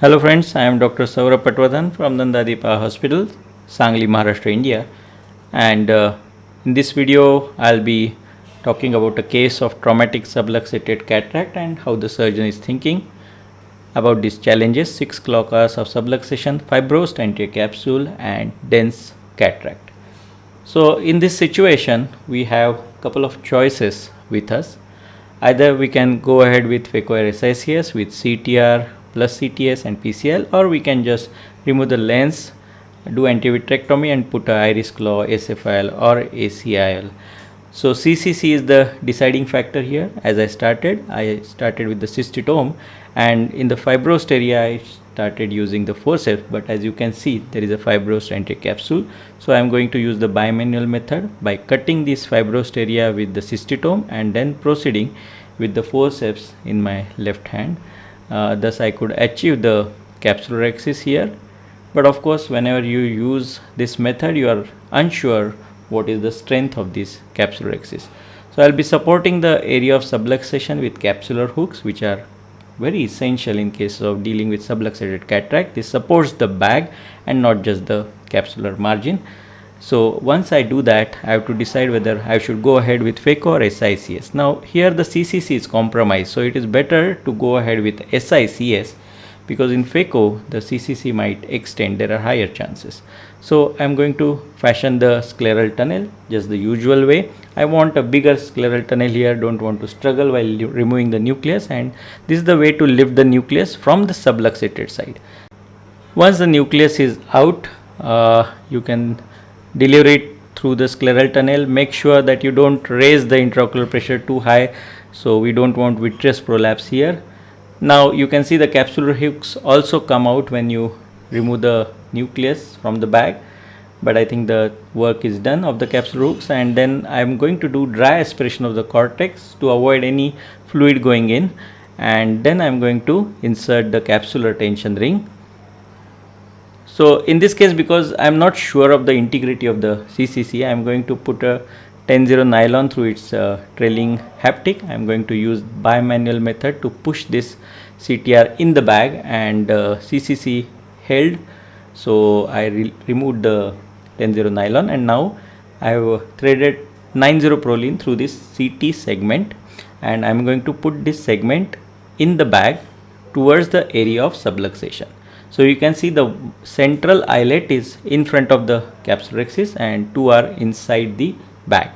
Hello friends, I am Dr. Saurabh Patwardhan from Nandadipa Hospital, Sangli, Maharashtra, India. And in this video, I'll be talking about a case of traumatic subluxated cataract and how the surgeon is thinking about these challenges: 6 clock hours of subluxation, fibrosed anterior capsule and dense cataract. So in this situation, we have a couple of choices with us. Either we can go ahead with phaco SICS with CTR plus CTS and PCL, or we can just remove the lens, do antivitrectomy and put a iris claw, SFIL or ACIL. So CCC is the deciding factor here. As I started with the cystitome, and in the fibrosed area I started using the forceps, but as you can see there is a fibrosed anterior capsule. So I am going to use the bimanual method by cutting this fibrosed area with the cystitome and then proceeding with the forceps in my left hand. Thus I could achieve the capsular axis here. But of course, whenever you use this method, you are unsure what is the strength of this capsular axis. So I'll be supporting the area of subluxation with capsular hooks, which are very essential in case of dealing with subluxated cataract. This supports the bag and not just the capsular margin. So once I do that, I have to decide whether I should go ahead with phaco or SICS. Now here the CCC is compromised, so it is better to go ahead with SICS, because in phaco the CCC might extend, there are higher chances. So I am going to fashion the scleral tunnel just the usual way. I want a bigger scleral tunnel here, don't want to struggle while removing the nucleus, and this is the way to lift the nucleus from the subluxated side. Once the nucleus is out, you can deliver it through the scleral tunnel. Make sure that you don't raise the intraocular pressure too high, so we don't want vitreous prolapse here. Now you can see the capsular hooks also come out when you remove the nucleus from the bag, but I think the work is done of the capsular hooks. And then I am going to do dry aspiration of the cortex to avoid any fluid going in, and then I am going to insert the capsular tension ring. So in this case, because I am not sure of the integrity of the CCC, I am going to put a 10-0 nylon through its trailing haptic. I am going to use bimanual method to push this CTR in the bag, and CCC held. So I removed the 10-0 nylon, and now I have threaded 9-0 Prolene through this CT segment, and I am going to put this segment in the bag towards the area of subluxation. So you can see the central eyelet is in front of the capsular axis and two are inside the bag.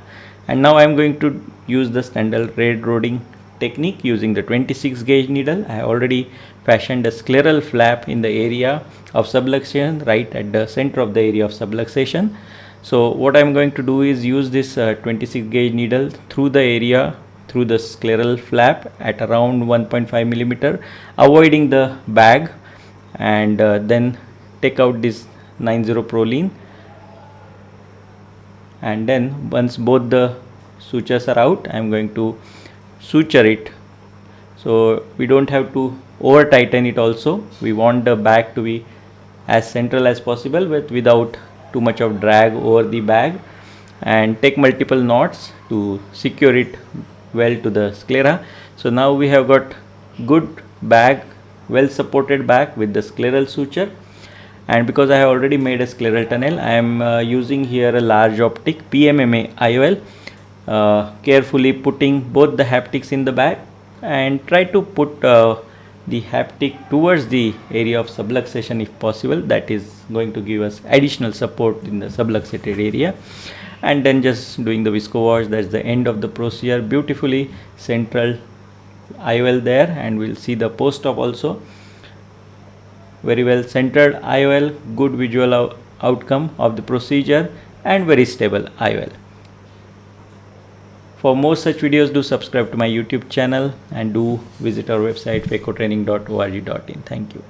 And now I am going to use the standard railroading technique using the 26 gauge needle. I have already fashioned a scleral flap in the area of subluxation right at the center of the area of subluxation. So what I am going to do is use this 26 gauge needle through the area, through the scleral flap at around 1.5 millimeter, avoiding the bag, and then take out this 9-0 Prolene, and then once both the sutures are out, I am going to suture it. So we don't have to over tighten it also. We want the bag to be as central as possible but without too much of drag over the bag, and take multiple knots to secure it well to the sclera. So now we have got good bag, well supported bag with the scleral suture. And because I have already made a scleral tunnel, I am using here a large optic PMMA IOL, carefully putting both the haptics in the bag, and try to put the haptic towards the area of subluxation if possible. That is going to give us additional support in the subluxated area. And then just doing the visco wash. That's the end of the procedure. Beautifully central IOL there, and we'll see the post-op also. Very well centered IOL, good visual outcome of the procedure, and very stable IOL. For more such videos, do subscribe to my YouTube channel and do visit our website phacotraining.org.in. Thank you.